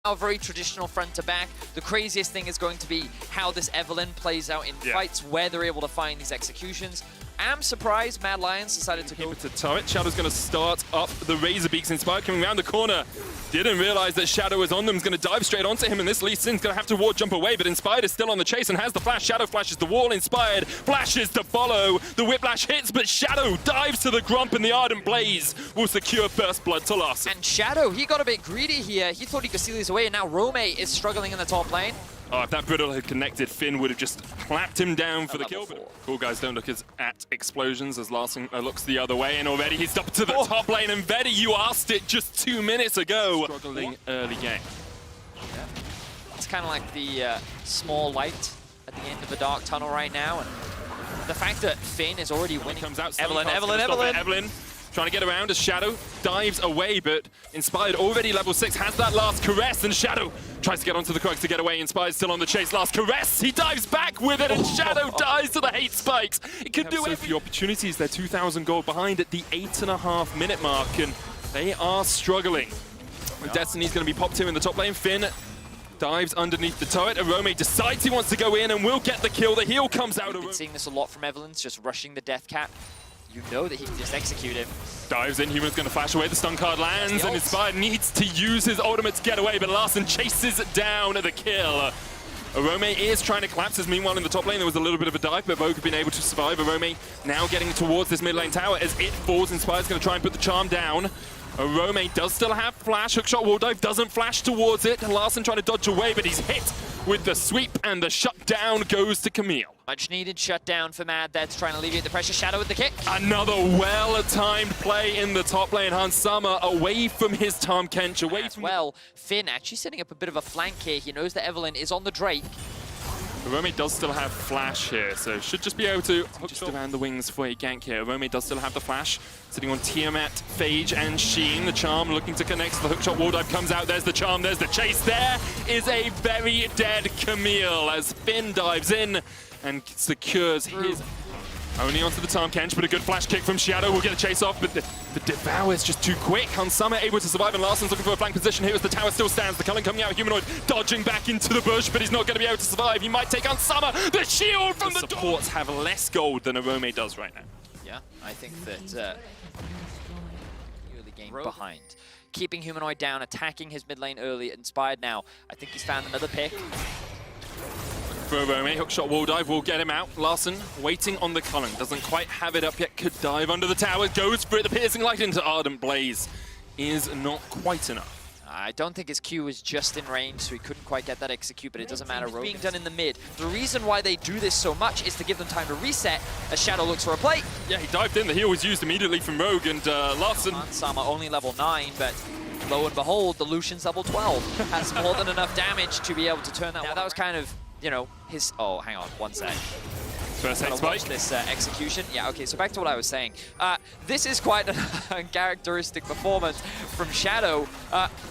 Our very traditional front to back. The craziest thing is going to be how this Evelyn plays out in fights, where they're able to find these executions. I'm surprised Mad Lions decided to go to turret. Shadow's going to start up the Razor Beaks. Inspired coming around the corner. Didn't realize that Shadow was on them. Is going to dive straight onto him, and this Lee Sin's going to have to ward jump away, but Inspired is still on the chase and has the flash. Shadow flashes the wall. Inspired flashes to follow. The Whiplash hits, but Shadow dives to the Grump, and the Ardent Blaze will secure first blood to Larson. And Shadow, he got a bit greedy here. He thought he could steal these away, and now Rome is struggling in the top lane. Oh, if that Brittle had connected, Finn would have just clapped him down for the kill. Cool guys don't look at explosions as Larson looks the other way, and already he's up to the top lane. And Vedi, you asked it just 2 minutes ago. Struggling early game. Yeah. It's kind of like the small light at the end of the dark tunnel right now, and the fact that Finn is already winning. Comes out. Evelyn. Trying to get around as Shadow dives away, but Inspired already level 6, has that last caress, and Shadow tries to get onto the Crux to get away. Inspired still on the chase, last caress, he dives back with it, and Shadow dies to the hate spikes. It could do it. The opportunities, they're 2,000 gold behind at the 8.5 minute mark, and they are struggling. Destiny's going to be popped here in the top lane. Finn dives underneath the turret, and Rome decides he wants to go in and will get the kill. The heal comes out. We've been seeing this a lot from Evelyn's, just rushing the death cap. You know that he can just execute him. Dives in, Human's going to flash away, the stun card lands, and Inspired needs to use his ultimate to get away, but Larson chases down the kill. Rome is trying to collapse us. Meanwhile, in the top lane, there was a little bit of a dive, but Vogue have been able to survive. Rome now getting towards this mid lane tower as it falls. Inspired's going to try and put the charm down. Rome does still have flash. Hookshot wall dive doesn't flash towards it. Larson trying to dodge away, but he's hit with the sweep, and the shutdown goes to Camille. Much needed shutdown for Mad there to try and alleviate the pressure. Shadow with the kick. Another well-timed play in the top lane. Hans Sama away from his Tahm Kench, away from Finn actually setting up a bit of a flank here. He knows that Evelyn is on the Drake. Rome does still have flash here, so should just be able to hook just around the wings for a gank here. Rome does still have the flash, sitting on Tiamat, Phage, and Sheen. The charm looking to connect, so the hookshot wall dive comes out. There's the charm, there's the chase. There is a very dead Camille as Finn dives in and secures his only onto the Tahm Kench, but a good flash kick from Shadow will get a chase off, but the Devour is just too quick. Hans Sama able to survive, and Larson's looking for a flank position here as the tower still stands. The Cullen coming out, Humanoid dodging back into the bush, but he's not going to be able to survive. He might take on Sama. The shield from the supports have less gold than Arome does right now. Yeah, I think that early game behind. Keeping Humanoid down, attacking his mid lane early, Inspired now. I think he's found another pick. For Rome, hookshot wall dive will get him out. Larson waiting on the Cullen, doesn't quite have it up yet, could dive under the tower, goes for it. The piercing light into Ardent Blaze is not quite enough. I don't think his Q was just in range, so he couldn't quite get that execute, but it doesn't matter. Being done in the mid. The reason why they do this so much is to give them time to reset as Shadow looks for a play. Yeah, he dived in. The heal was used immediately from Rogue, and Larson. Sama only level 9, but lo and behold, the Lucian's level 12. Has more than enough damage to be able to turn that. Now, that was kind of, you know, his... Oh, hang on, one sec. First hit spike. This execution. Yeah, okay, so back to what I was saying. This is quite a uncharacteristic performance from Shadow.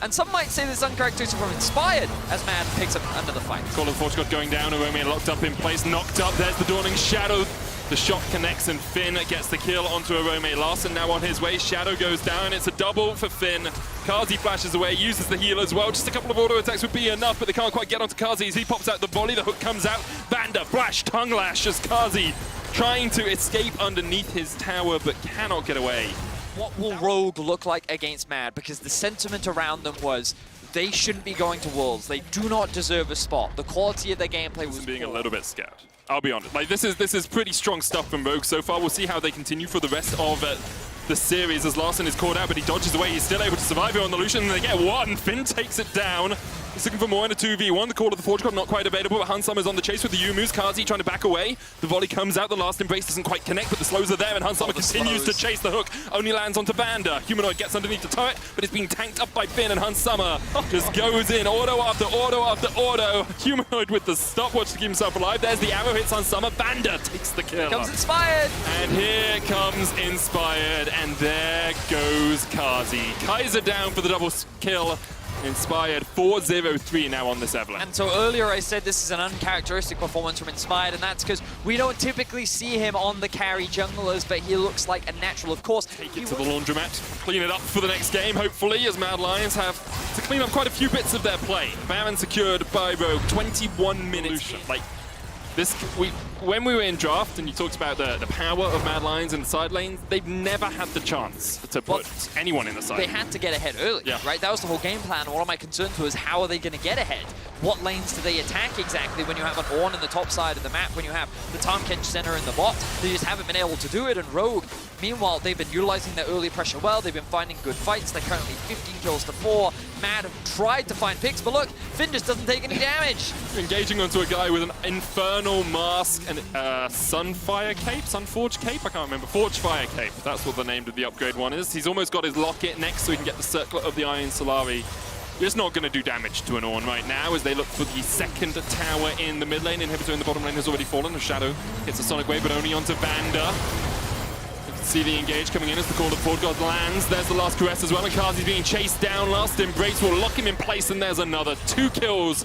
And some might say this is uncharacteristic from Inspired, as Mad picks up under the fight. Call of Fortune going down, Arome locked up in place, knocked up. There's the Dawning Shadow. The shot connects, and Finn gets the kill onto Arome. Larson now on his way. Shadow goes down. It's a double for Finn. Kazi flashes away, uses the heal as well. Just a couple of auto attacks would be enough, but they can't quite get onto Kazi as he pops out the volley. The hook comes out. Banda, flash, tongue lash as Kazi trying to escape underneath his tower, but cannot get away. What will Rogue look like against Mad? Because the sentiment around them was they shouldn't be going to Worlds. They do not deserve a spot. The quality of their gameplay was being a little bit scared. I'll be honest. Like this is pretty strong stuff from Rogue so far. We'll see how they continue for the rest of the series as Larson is caught out, but he dodges away. He's still able to survive here on the Lucian, and they get one. Finn takes it down. He's looking for more in a 2v1. The Call of the Forge God not quite available, but Hans Summer's on the chase with the Yumus. Kazi trying to back away. The volley comes out. The last embrace doesn't quite connect, but the slows are there, and Hans Summer continues to chase the hook. Only lands onto Banda. Humanoid gets underneath the turret, but it's being tanked up by Finn, and Hans Summer just goes in. Auto after auto after auto. Humanoid with the stopwatch to keep himself alive. There's the arrow, hits Hans Summer. Banda takes the kill. Here comes Inspired. And here comes Inspired, and there goes Kazi. Kaiser down for the double kill. Inspired 4-0-3 now on this Evelyn. And so earlier I said this is an uncharacteristic performance from Inspired, and that's because we don't typically see him on the carry junglers, but he looks like a natural. Of course, take it to the laundromat, clean it up for the next game, hopefully, as Mad Lions have to clean up quite a few bits of their play. Baron secured by Rogue, 21 minutes. Like, this, when we were in draft and you talked about the power of Mad Lions in the side lanes, they've never had the chance to put anyone in the side. They had to get ahead early, right? That was the whole game plan. One of my concerns was, how are they going to get ahead? What lanes do they attack exactly when you have an Ornn in the top side of the map, when you have the Tahm center in the bot? They just haven't been able to do it, and Rogue, meanwhile, they've been utilizing their early pressure well. They've been finding good fights. They're currently 15 kills to 4. Mad have tried to find picks, but look, Finn just doesn't take any damage. Engaging onto a guy with an Infernal Mask and Sunfire Cape? Sunforge Cape? I can't remember. Forge Fire Cape. That's what the name of the upgrade one is. He's almost got his locket next so he can get the Circlet of the Iron Solari. It's not going to do damage to an Ornn right now as they look for the second tower in the mid lane. Inhibitor in the bottom lane has already fallen. The Shadow hits a Sonic Wave, but only onto Vander. You can see the engage coming in as the Call of Ford God lands. There's the last caress as well, and Kazi's being chased down. Last Embrace will lock him in place, and there's another 2 kills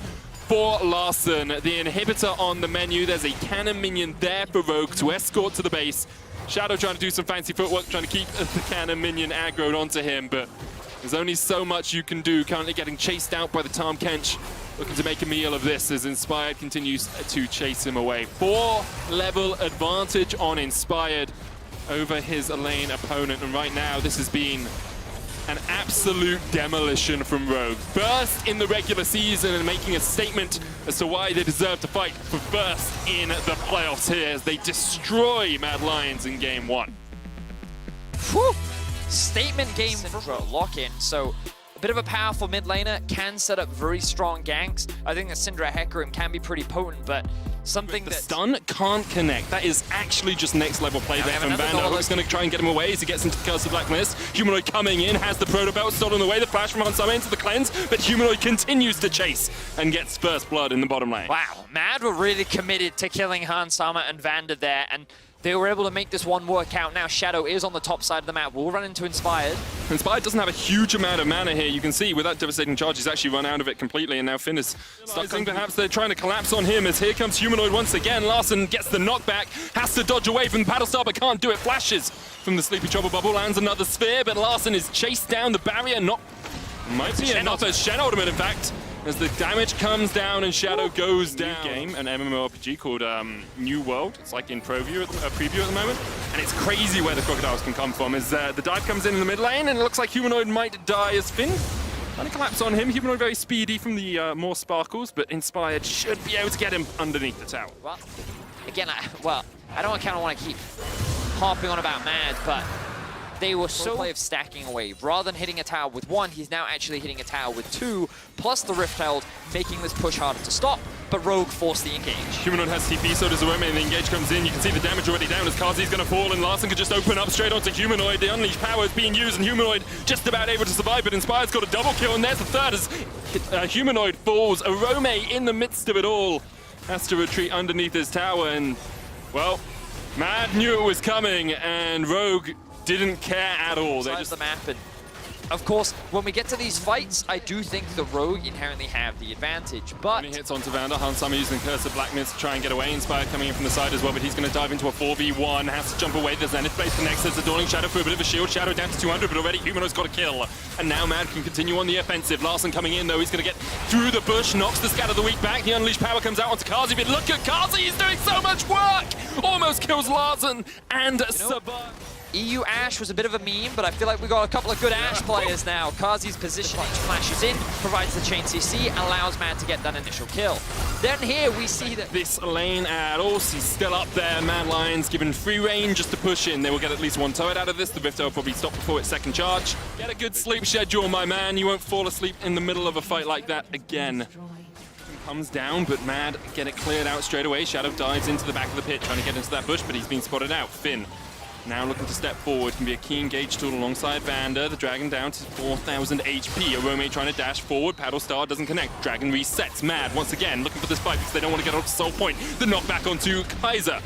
for Larssen. The Inhibitor on the menu. There's a cannon minion there for Rogue to escort to the base. Shadow trying to do some fancy footwork, trying to keep the cannon minion aggroed onto him, but there's only so much you can do. Currently getting chased out by the Tahm Kench, looking to make a meal of this as Inspired continues to chase him away. 4-level advantage on Inspired over his lane opponent, and right now this has been an absolute demolition from Rogue. First in the regular season and making a statement as to why they deserve to fight for first in the playoffs here as they destroy Mad Lions in game 1. Whew. Statement game for lock-in, so a bit of a powerful mid laner, can set up very strong ganks. I think that Syndra Hecarim can be pretty potent, but something the that stun can't connect. That is actually just next level play there from Vander. Hook's going to try and get him away as he gets into Curse of Black Mist. Humanoid coming in, has the Proto Belt stolen away. The flash from Hansama into the cleanse, but Humanoid continues to chase and gets first blood in the bottom lane. Wow, Mad were really committed to killing Hansama and Vander there, and they were able to make this one work out. Now Shadow is on the top side of the map. We'll run into Inspired. Inspired doesn't have a huge amount of mana here. You can see with that devastating charge, he's actually run out of it completely, and now Finn is stuck. Perhaps they're trying to collapse on him as here comes Humanoid once again. Larssen gets the knockback, has to dodge away from the Battlestar, but can't do it. Flashes from the Sleepy Trouble Bubble, lands another sphere, but Larssen is chased down the barrier. Might be another Shen ultimate, in fact, as the damage comes down and Shadow goes down. New game, an MMORPG called New World. It's like in preview at the moment, and it's crazy where the crocodiles can come from. As the dive comes in the mid lane, and it looks like Humanoid might die as Finn trying to collapse on him. Humanoid very speedy from the more sparkles, but Inspired should be able to get him underneath the tower. Well, again, I don't kind of want to keep harping on about Mad, but they were so way of stacking away. Rather than hitting a tower with 1, he's now actually hitting a tower with 2, plus the Rift Held, making this push harder to stop, but Rogue forced the engage. Humanoid has TP, so does Arome, and the engage comes in. You can see the damage already down as Kazi's going to fall, and Larssen could just open up straight onto Humanoid. The Unleashed power is being used, and Humanoid just about able to survive, but Inspired's got a double kill, and there's the third as Humanoid falls. Arome in the midst of it all has to retreat underneath his tower, and, well, Mad knew it was coming, and Rogue didn't care at all. They just the map, and of course, when we get to these fights, I do think the Rogue inherently have the advantage, but when he hits onto Vander, Hansama using Curse of Black Mist to try and get away. Inspired coming in from the side as well, but he's going to dive into a 4v1, has to jump away. There's Zenith place connects, there's the Dawning Shadow for a bit of a shield. Shadow down to 200, but already Humanoid's got a kill. And now Mad can continue on the offensive. Larssen coming in though, he's going to get through the bush, knocks the Scatter the Weak back. The Unleashed power comes out onto Kazi, but look at Kazi, he's doing so much work! Almost kills Larssen and survives. EU Ashe was a bit of a meme, but I feel like we got a couple of good Ashe players now. Kazi's positioning flashes in, provides the chain CC, allows Mad to get that initial kill. Then here we see that this lane at Ul's still up there. Mad Lions given free reign just to push in. They will get at least 1 turret out of this. The Rift will probably stop before its second charge. Get a good sleep schedule, my man. You won't fall asleep in the middle of a fight like that again. Comes down, but Mad get it cleared out straight away. Shadow dives into the back of the pit, trying to get into that bush, but he's been spotted out. Finn now looking to step forward, can be a key engage tool alongside Vander. The Dragon down to 4,000 HP. Arome trying to dash forward. Paddlestar doesn't connect. Dragon resets. Mad once again looking for this fight because they don't want to get off to Soul Point. The knockback onto Kaiser.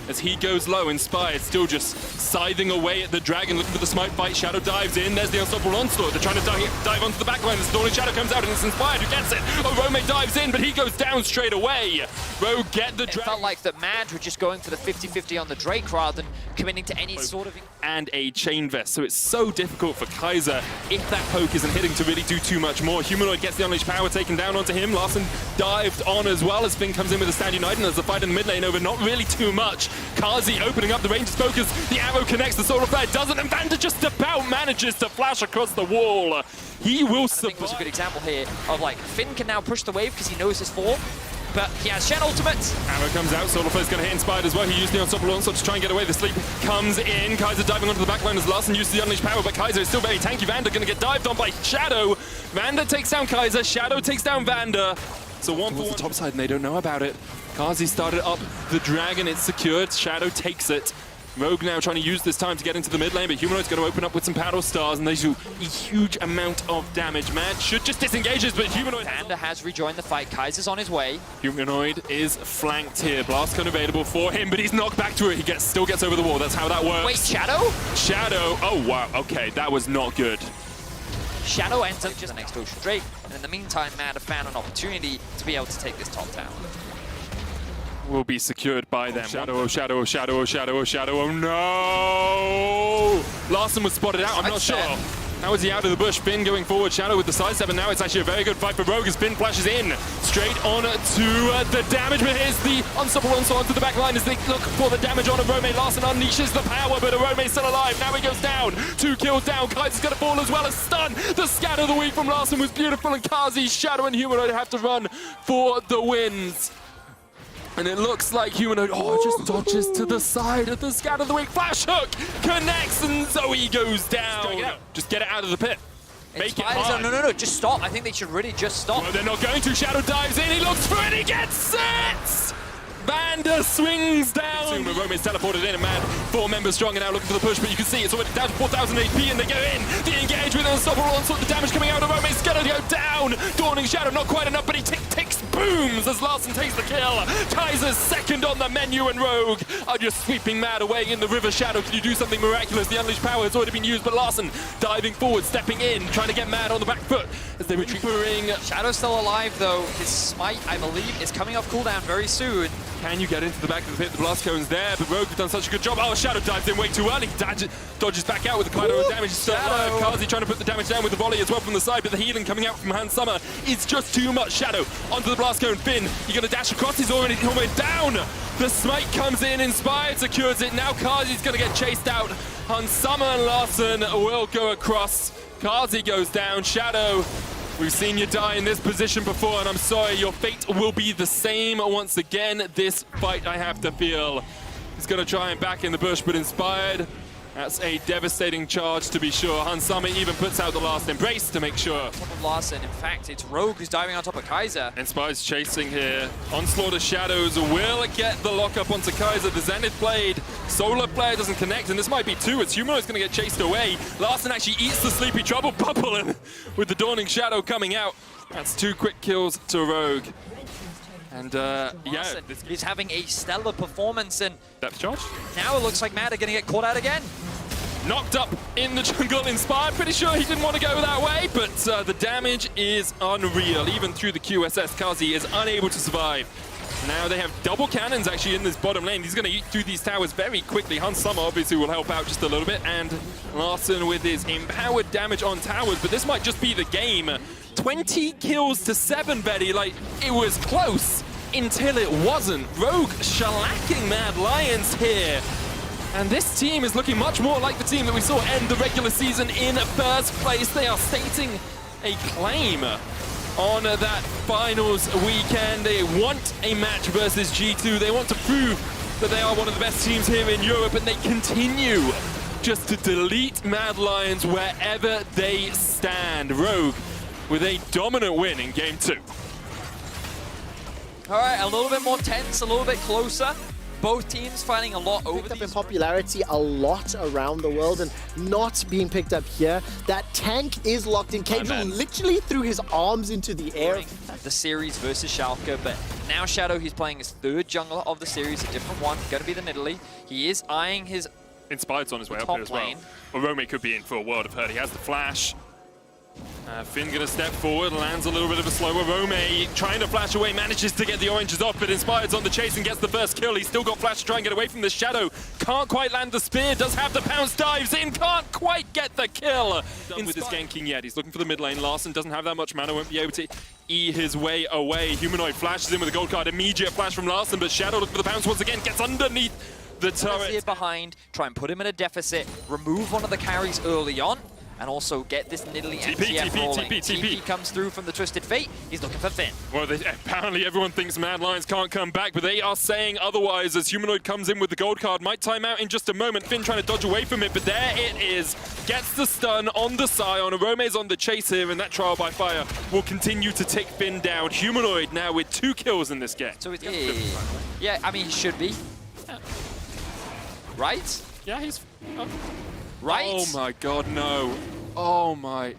as he goes low. Inspired still just scything away at the Dragon, looking for the smite fight. Shadow dives in. There's the unstoppable onslaught. They're trying to dive onto the backline. The Dawning Shadow comes out and it's Inspired who gets it. Oh, Rome dives in, but he goes down straight away. Rogue get the Dragon. It felt like that Mad were just going for the 50-50 on the Drake rather than committing to any sort of... And a Chain Vest, so it's so difficult for Kaiser if that poke isn't hitting to really do too much more. Humanoid gets the Unleashed Power taken down onto him. Larson dived on as well as Finn comes in with a Stand United, and there's a fight in the mid lane over not really too much. Kazi opening up the range focus. The arrow connects, the Solar Flare doesn't, and Vander just about manages to flash across the wall. He will survive. I think it was a good example here of like Finn can now push the wave because he knows his fall. But he has Shen ultimate. Arrow comes out, Solar Flare's going to hit Inspired as well. He used the Unstoppable Onslaught to try and get away. The sleep comes in. Kaiser diving onto the backline as Larson uses the Unleashed Power, but Kaiser is still very tanky. Vander going to get dived on by Shadow. Vander takes down Kaiser, Shadow takes down Vander. So one for one. The top side and they don't know about it. Kazi started up the Dragon, it's secured. Shadow takes it. Rogue now trying to use this time to get into the mid lane, but Humanoid's going to open up with some Paddle Stars, and they do a huge amount of damage. Mad should just disengage this, but Humanoid... Vander has rejoined the fight. Kaiser's on his way. Humanoid is flanked here. Blast cone available for him, but he's knocked back to it. He still gets over the wall. That's how that works. Wait, Shadow? Shadow. Oh, wow. Okay, that was not good. Shadow ends up just next to Ocean Drake, and in the meantime, Mad have found an opportunity to be able to take this top tower. Will be secured by them. Shadow, oh Shadow, oh Shadow, oh Shadow, oh Shadow, oh no! Larson was spotted out, I'm not sure. How is he out of the bush? Finn going forward, Shadow with the sidestep, and now it's actually a very good fight for Rogue as Finn flashes in. Straight on to the damage, but here's the Unstoppable Onslaught onto the back line as they look for the damage on Rome. Larson unleashes the power, but Rome's still alive. Now he goes down. 2 kills down. Kaiser's going to fall as well as stun. The scatter of the week from Larson was beautiful, and Kazi, Shadow, and Humanoid have to run for the wins. And it looks like Humanoid, just dodges to the side of the scatter of the week. Flash hook connects and Zoe goes down. Just get it out of the pit. Make it hard. No, just stop. I think they should really just stop. No, they're not going to. Shadow dives in, he looks for it, he gets it! Vander swings down. Rome's teleported in, and Mad 4 members strong and now looking for the push, but you can see it's already down to 4,000 HP and they go in. The engage with an Unstoppable Onslaught, the damage coming out of Rome's gonna go down. Dawning Shadow, not quite enough, but he ticks booms as Larson takes the kill. Kaiser's second on the menu, and Rogue are just sweeping Mad away in the river. Shadow, can you do something miraculous? The Unleashed Power has already been used, but Larson diving forward, stepping in, trying to get Mad on the back foot as they retreat. Shadow's still alive though. His smite, I believe, is coming off cooldown very soon. Can you get into the back of the pit? The blast cone's there, but Rogue has done such a good job. Oh, Shadow dives in way too early. Dodges back out with the Kaido damage. Still alive. Kazi trying to put the damage down with the volley as well from the side, but the healing coming out from Hans Summer is just too much. Shadow onto the blast cone. Finn, you're going to dash across. He's already down. The smite comes in. Inspired secures it. Now Kazi's going to get chased out. Hans Summer and Larson will go across. Kazi goes down. Shadow, we've seen you die in this position before, and I'm sorry, your fate will be the same once again. This fight, I have to feel. He's going to try and back in the bush, but Inspired, that's a devastating charge to be sure. Hans Summer even puts out the last embrace to make sure. On top of Larson, in fact, it's Rogue who's diving on top of Kaiser. Inspired's chasing here. Onslaught of Shadows will get the lockup onto Kaiser. The Zenith Blade, Solar Flare doesn't connect, and this might be 2. It's Humanoid's going to get chased away. Larson actually eats the Sleepy Trouble Bubble, and with the Dawning Shadow coming out, that's 2 quick kills to Rogue. And yeah, he's having a stellar performance, and depth charge. Now it looks like Mad are going to get caught out again. Knocked up in the jungle, Inspired. Pretty sure he didn't want to go that way, but the damage is unreal. Even through the QSS, Kazi is unable to survive. Now they have double cannons actually in this bottom lane. He's going to eat through these towers very quickly. Hans Summer obviously will help out just a little bit, and Larson with his empowered damage on towers, but this might just be the game. 20 kills to 7, Betty. Like, it was close until it wasn't. Rogue shellacking Mad Lions here. And this team is looking much more like the team that we saw end the regular season in first place. They are stating a claim on that finals weekend. They want a match versus G2. They want to prove that they are one of the best teams here in Europe, and they continue just to delete Mad Lions wherever they stand. Rogue with a dominant win in Game 2. All right, a little bit more tense, a little bit closer. both teams finding a lot over Picked up in these. popularity a lot around the world and not being picked up here. That tank is locked in. Cable literally threw his arms into the air. The series versus Schalke, but now Shadow, he's playing his third jungler of the series, a different one, going to be the Nidalee. He is eyeing his Inspired's on his way up top here as well. lane. Well, Rome could be in for a world of hurt. He has the flash. Finn gonna step forward, lands a little bit of a slower. Rome trying to flash away, manages to get the oranges off, but Inspired's on the chase and gets the first kill. He's still got flash to try and get away from the Shadow. Can't quite land the spear, does have the pounce, dives in, can't quite get the kill. Done with his ganking yet, he's looking for the mid lane. Larson doesn't have that much mana, won't be able to his way away. Humanoid flashes in with a gold card, immediate flash from Larson, but Shadow looking for the pounce once again, gets underneath the turret. See it behind, try and put him in a deficit, remove one of the carries early on, and also get this Nidalee MTF rolling. TP comes through from the Twisted Fate. He's looking for Finn. Well, apparently everyone thinks Mad Lions can't come back, but they are saying otherwise as Humanoid comes in with the gold card. Might time out in just a moment. Finn trying to dodge away from it, but there it is. Gets the stun on the Scion. Rome's on the chase here, and that trial by fire will continue to take Finn down. Humanoid now with 2 kills in this game. So it's yeah, I mean, he should be. Yeah. Right? Yeah, he's... Right? Oh my god, no. Oh my...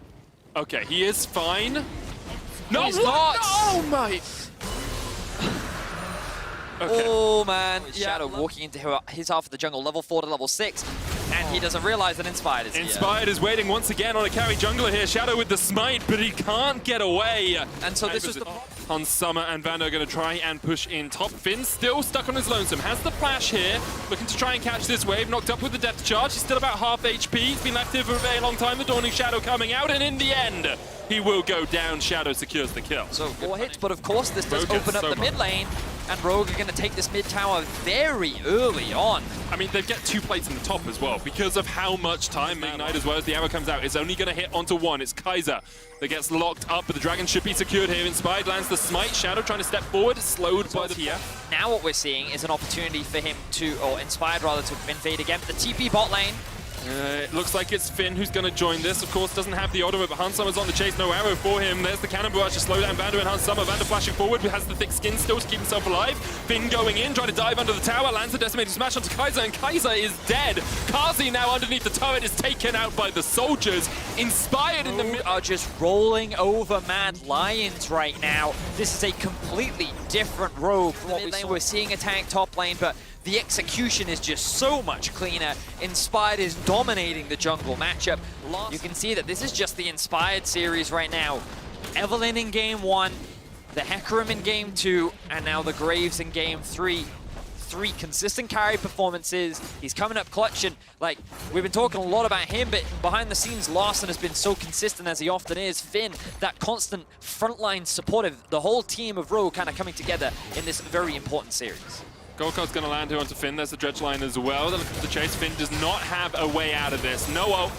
Okay, he is fine. No, he's not! Oh my... Okay. Oh man, Shadow walking into his half of the jungle, level 4 to level 6, and he doesn't realize that Inspired is here. Inspired is waiting once again on a carry jungler here. Shadow with the smite, but he can't get away. And so this was the... On Summer and Vando are going to try and push in top. Finn still stuck on his lonesome. Has the flash here. Looking to try and catch this wave. Knocked up with the depth charge. He's still about half HP. He's been active for a very long time. The Dawning Shadow coming out. And in the end, he will go down. Shadow secures the kill. So 4 hits, but of course this does open up the mid lane. And Rogue are going to take this mid tower very early on. I mean, they get 2 plates in the top as well because of how much time Ignite as well as the arrow comes out. It's only going to hit onto 1. It's Kaiser that gets locked up, but the dragon should be secured here. Inspired lands the smite. Shadow trying to step forward, slowed by the TF. Now what we're seeing is an opportunity for him to, or Inspired rather, to invade again. The TP bot lane. It looks like it's Finn who's going to join this. Of course, doesn't have the ultimate, but Hans Summer's on the chase. No arrow for him. There's the cannon barrage to slow down Vander and Hans Summer. Vander flashing forward, but has the thick skin still to keep himself alive. Finn going in, trying to dive under the tower. Lands the decimated smash onto Kaiser, and Kaiser is dead. Kazi now underneath the turret is taken out by the soldiers. Inspired in the mid... are just rolling over Mad Lions right now. This is a completely different Rogue from what we're seeing a tank top lane, but the execution is just so much cleaner. Inspired is dominating the jungle matchup. You can see that this is just the Inspired series right now. Evelyn in game 1, the Hecarim in game 2, and now the Graves in game 3. 3 consistent carry performances. He's coming up clutch, and like we've been talking a lot about him, but behind the scenes Larson has been so consistent as he often is. Finn, that constant frontline supportive, the whole team of Rogue kind of coming together in this very important series. Gold card's going to land here onto Finn. There's the dredge line as well. They're looking for the chase. Finn does not have a way out of this. No ult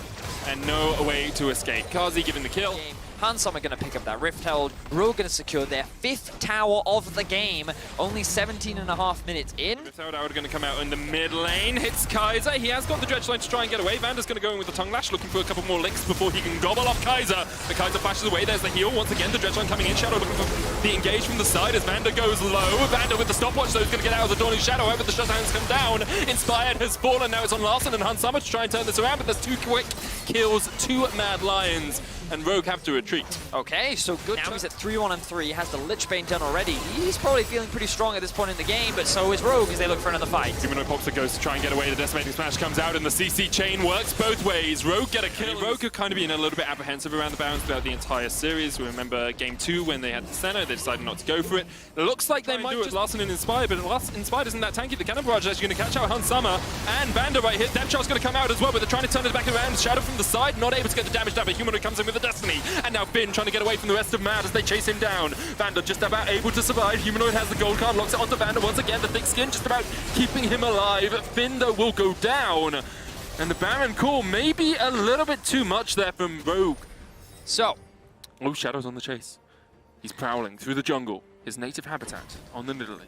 and no way to escape. Kazi giving the kill. Hans Summer going to pick up that Rift Herald. Rogue going to secure their 5th tower of the game. Only 17.5 minutes in. Rift Herald going to come out in the mid lane. Hits Kaiser. He has got the dredge line to try and get away. Vander's going to go in with the tongue lash, looking for a couple more licks before he can gobble off Kaiser. The Kaiser flashes away. There's the heal. Once again, the dredge line coming in. Shadow looking for the engage from the side as Vander goes low. Vander with the stopwatch, though, is going to get out of the Dawning Shadow. However, the shutdowns come down. Inspired has fallen. Now it's on Larson and Hans Summer to try and turn this around, but there's 2 quick kills, 2 Mad Lions, and Rogue have to retreat. Okay, so good. Now he's at 3-1-3, has the Lich Bane done already. He's probably feeling pretty strong at this point in the game, but so is Rogue as they look for another fight. Humanoid pops a ghost to try and get away. The decimating smash comes out, and the CC chain works both ways. Rogue get a kill. Rogue have kind of been a little bit apprehensive around the balance throughout the entire series. We remember game 2 when they had the center, they decided not to go for it. It looks like they might do it. Larson and Inspired, but Inspired isn't that tanky. The cannon barrage is actually going to catch out Hans Summer, and Vander right here. Depth charge going to come out as well, but they're trying to turn it back around. Shadow from the side, not able to get the damage down, but Humanoid comes in with the Destiny, and now Finn trying to get away from the rest of Mad as they chase him down. Vander just about able to survive. Humanoid has the gold card, locks it onto Vander once again. The thick skin just about keeping him alive. Finn, though, will go down. And the Baron call maybe a little bit too much there from Rogue. So. Oh, Shadow's on the chase. He's prowling through the jungle, his native habitat on the Nidalee.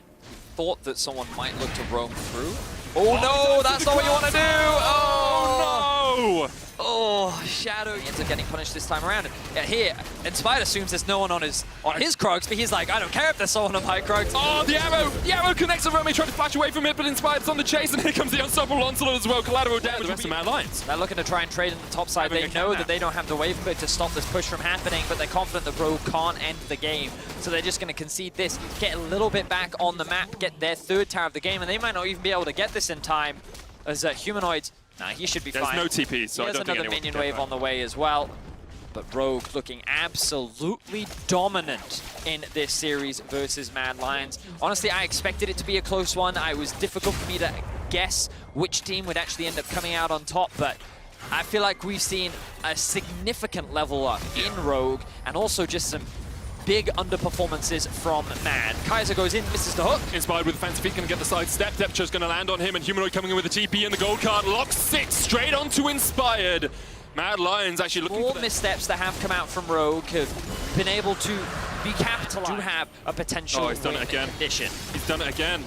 Thought that someone might look to roam through. Oh no, that's not what you want to do! Oh no! Oh, Shadow ends up getting punished this time around. And here, Inspired assumes there's no one on his Krugs, but he's like, I don't care if there's someone on my Krugs. Oh, the arrow connects to Rome, trying to flash away from it, but Inspired's on the chase, and here comes the unstoppable onslaught as well. Collateral down with the rest of Mad Lions. They're looking to try and trade in the top side. They know that they don't have the wave bit to stop this push from happening, but they're confident that Rogue can't end the game. So they're just going to concede this, get a little bit back on the map, get their third tower of the game, and they might not even be able to get this in time as Humanoids. Nah, he should be fine. There's no TP, so I don't think another minion wave on the way as well. But Rogue looking absolutely dominant in this series versus Mad Lions. Honestly, I expected it to be a close one. It was difficult for me to guess which team would actually end up coming out on top, but I feel like we've seen a significant level up in Rogue, and also just some big underperformances from Mad. Kaiser goes in, misses the hook. Inspired with fancy feet, gonna get the side step. Depcho's gonna land on him, and Humanoid coming in with a TP and the gold card. Locks 6 straight onto Inspired. Mad Lions actually looking for missteps that have come out from Rogue have been able to be capitalized. Do have a potential he's done it again. Condition. He's done it again.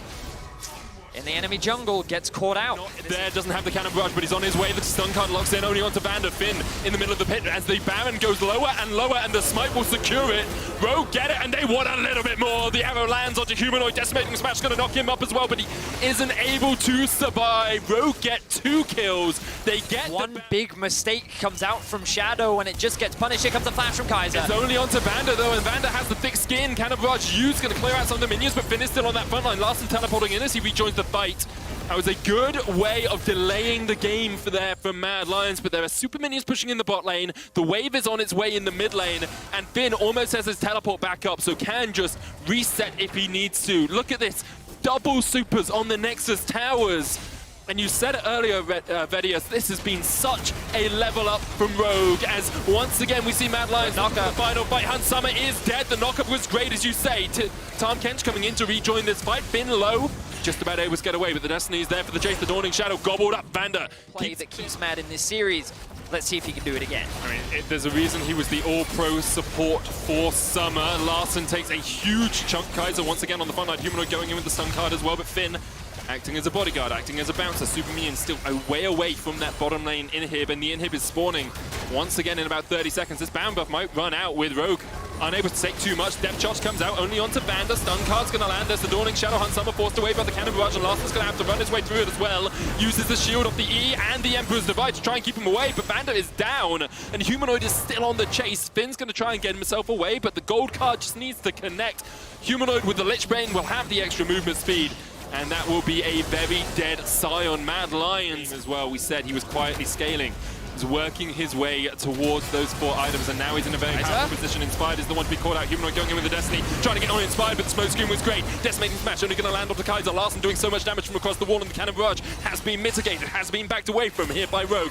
In the enemy jungle, gets caught out. There, doesn't have the cannon barrage, but he's on his way. The stun card locks in only onto Vander. Finn in the middle of the pit as the Baron goes lower and lower, and the smite will secure it. Rogue get it, and they want a little bit more. The arrow lands onto Humanoid. Decimating Smash going to knock him up as well, but he isn't able to survive. Rogue get 2 kills. They get one big mistake comes out from Shadow, and it just gets punished. Here comes the flash from Kaiser. It's only onto Vander, though, and Vander has the thick skin. Cannon barrage used, going to clear out some of the minions, but Finn is still on that front line. Larson teleporting in as he rejoins the fight. That was a good way of delaying the game from Mad Lions, but there are super minions pushing in the bot lane. The wave is on its way in the mid lane, and Finn almost has his teleport back up, so can just reset if he needs to. Look at this, double supers on the Nexus towers. And you said it earlier, Vedius, this has been such a level up from Rogue, as once again we see Mad Lions knock the final fight. Hans Summer is dead. The knockup was great, as you say. Tom Kench coming in to rejoin this fight. Finn low, just about able to get away, but the Destiny is there for the chase. The Dawning Shadow gobbled up Vander. Play that keeps Mad in this series. Let's see if he can do it again. I mean, there's a reason he was the all-pro support for Summer. Larson takes a huge chunk. Kaiser once again on the front line. Humanoid going in with the stun card as well, but Finn acting as a bodyguard, acting as a bouncer. Super Minion still way away from that bottom lane inhib, and the inhib is spawning once again in about 30 seconds. This Baron buff might run out with Rogue unable to take too much. Depth charge comes out only onto Vander. Stun card's gonna land. There's the Dawning Shadow. Hunt Summer forced away by the cannon barrage, and Larson's gonna have to run his way through it as well. Uses the shield off the E and the Emperor's Divide to try and keep him away, but Vander is down, and Humanoid is still on the chase. Finn's gonna try and get himself away, but the gold card just needs to connect. Humanoid with the Lich Bane will have the extra movement speed, and that will be a very dead Scion. Mad Lions as well, we said he was quietly scaling. He's working his way towards those 4 items, and now he's in a very powerful position. Inspired is the one to be caught out. Humanoid going in with the Destiny, trying to get on Inspired, but the smoke screen was great. Decimating Smash only going to land onto Kaiser. Larson doing so much damage from across the wall, and the cannon barrage has been mitigated, has been backed away from here by Rogue.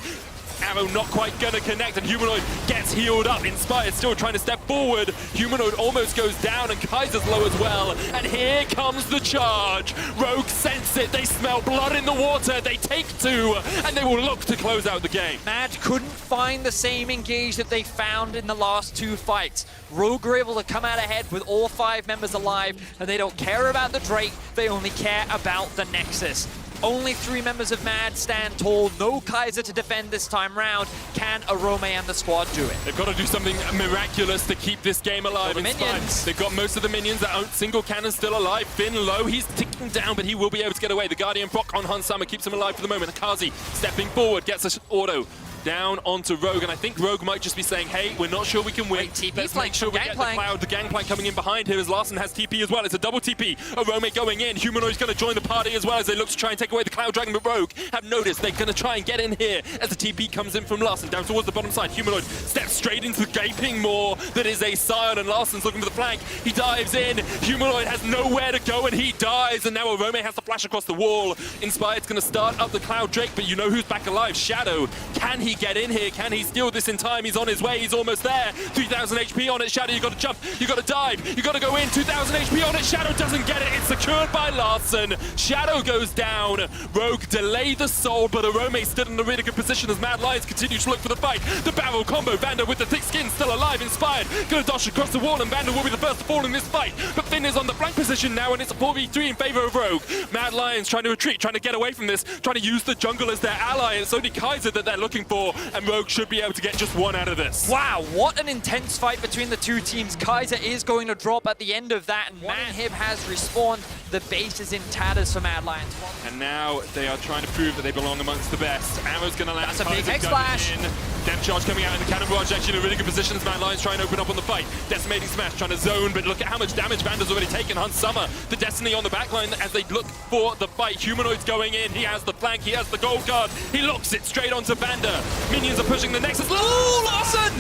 Arrow not quite gonna connect, and Humanoid gets healed up. Inspired still trying to step forward. Humanoid almost goes down, and Kaiser's low as well. And here comes the charge. Rogue sense it. They smell blood in the water. They take 2, and they will look to close out the game. Mad couldn't find the same engage that they found in the last 2 fights. Rogue were able to come out ahead with all 5 members alive, and they don't care about the Drake. They only care about the Nexus. Only 3 members of Mad stand tall. No Kaiser to defend this time round. Can Arome and the squad do it? They've got to do something miraculous to keep this game alive. They've got most of the minions. That single cannon still alive. Finn low. He's ticking down, but he will be able to get away. The Guardian proc on Hans Summer keeps him alive for the moment. Akazi stepping forward, gets an auto down onto Rogue, and I think Rogue might just be saying, hey, we're not sure we can win. Let's make sure we get the cloud. The gangplank coming in behind here as Larson has TP as well. It's a double TP. Arome going in. Humanoid's going to join the party as well as they look to try and take away the Cloud Dragon, but Rogue have noticed they're going to try and get in here as the TP comes in from Larson down towards the bottom side. Humanoid steps straight into the gaping maw that is a Scion, and Larson's looking for the flank. He dives in. Humanoid has nowhere to go, and he dies, and now Arome has to flash across the wall. Inspired's going to start up the Cloud Drake, but you know who's back alive? Shadow. Can he get in here? Can he steal this in time? He's on his way. He's almost there. 3,000 HP on it. Shadow, you got to jump. You got to dive. You got to go in. 2,000 HP on it. Shadow doesn't get it. It's secured by Larson. Shadow goes down. Rogue delay the soul, but Arome stood in a really good position as Mad Lions continue to look for the fight. The barrel combo. Vander with the thick skin still alive. Inspired. Gonna dash across the wall, and Vander will be the first to fall in this fight. But Finn is on the flank position now, and it's a 4v3 in favor of Rogue. Mad Lions trying to retreat, trying to get away from this, trying to use the jungle as their ally. It's only Kaiser that they're looking for. door, and Rogue should be able to get just one out of this. Wow, what an intense fight between the two teams. Kaiser is going to drop at the end of that, and Manhib has respawned. The base is in tatters for Mad Lions. And now they are trying to prove that they belong amongst the best. Arrow's going to land. That's a big Kaiser X-Flash. gunning in. Depth charge coming out, and the Cannon Barrage actually in a really good position as Mad Lions try and open up on the fight. Decimating Smash trying to zone, but look at how much damage Vanda's already taken. Hunt Summer, the Destiny on the backline as they look for the fight. Humanoid's going in. He has the flank, he has the gold card. He locks it straight onto Vanda. Minions are pushing the Nexus. Ooh, Larson!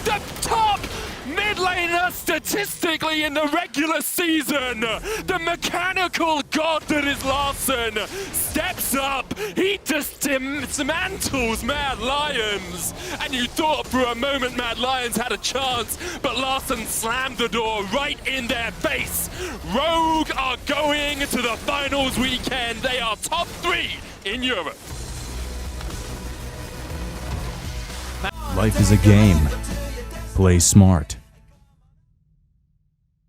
The top mid laner statistically in the regular season. The mechanical god that is Larson steps up. He just dismantles Mad Lions. And you thought for a moment Mad Lions had a chance, but Larson slammed the door right in their face. Rogue are going to the finals weekend. They are top 3 in Europe. Life is a game. Play smart.